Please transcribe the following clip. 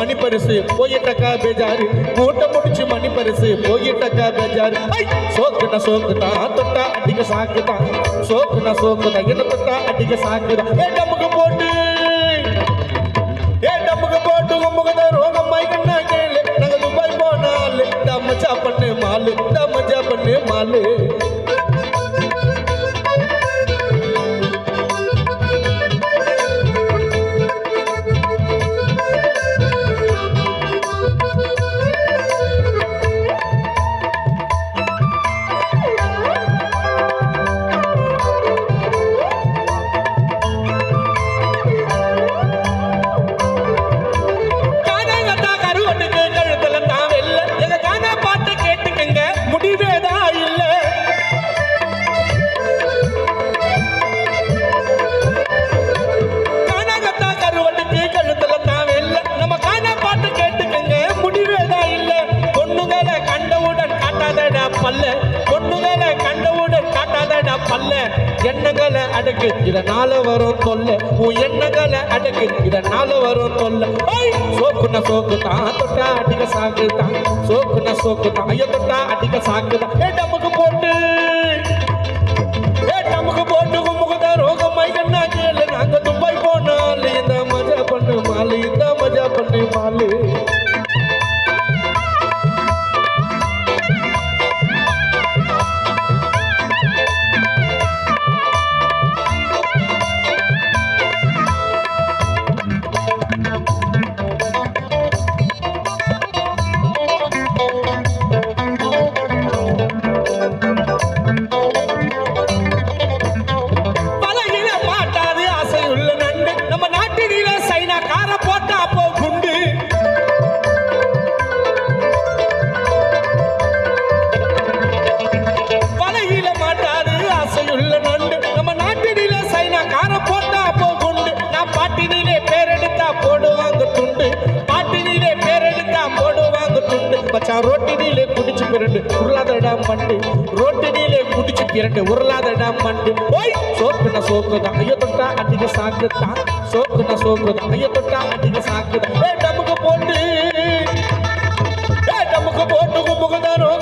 மணி பரிசு போயிட்டக்கா பேஜாரு மூட்டை முடிச்சு மணி பரிசு போயிட்டக்கா பேஜாரு சோக்குனா சோக்குதா தொட்டா அடிக்க சாக்குதா சோக்குனா சோக்குதா என்ன தொட்டா அடிக்க சாக்குதா டம்முக்கு போட்டு டம்முக்கு போட்டு உம்முகத ரோகம்மாய் கண்ணா கேளு நாங்க துபாய் போனாலு டம்மச்சா பண்ணு மாலு டம்மச்சா பண்ணு மாலு பொண்ணுகளை கண்டவுடன் காட்டாதடா பல்ல எண்ணங்களை அடக்கு இதனால வரும் தொல்லை உன் எண்ணங்களை அடக்கு இதனால வரும் தொல்லை சோக்குன சோக்குதான் தொட்டா அடிக்க சாக்குதான் சோக்குன சோக்குதான் ஐயோ தொட்டா அடிக்க சாக்குதான் டம்முக்கு போட்டு டம்முக்கு போட்டு கும்புக்குதான் ரோகமாய் கண்ணா கேளு நாங்க துபாய் போனாலு இந்த மஜா பண்ணு மாலு இந்த மஜா பண்ணு மாலு ரோட்டினிலே குடிச்சு பிறண்டு உருளாதடா மண்டு ரோட்டினிலே குடிச்சு பிறண்டு உருளாதடா மண்டு ஓய் சோக்குன சோக்குதான் ஐயோ தொட்டா அடிக்க சாக்குதான் சோக்குன சோக்குதான் ஐயோ தொட்டா அடிக்க சாக்குதான் டம்முக்கு போட்டு கும்புக்குதான்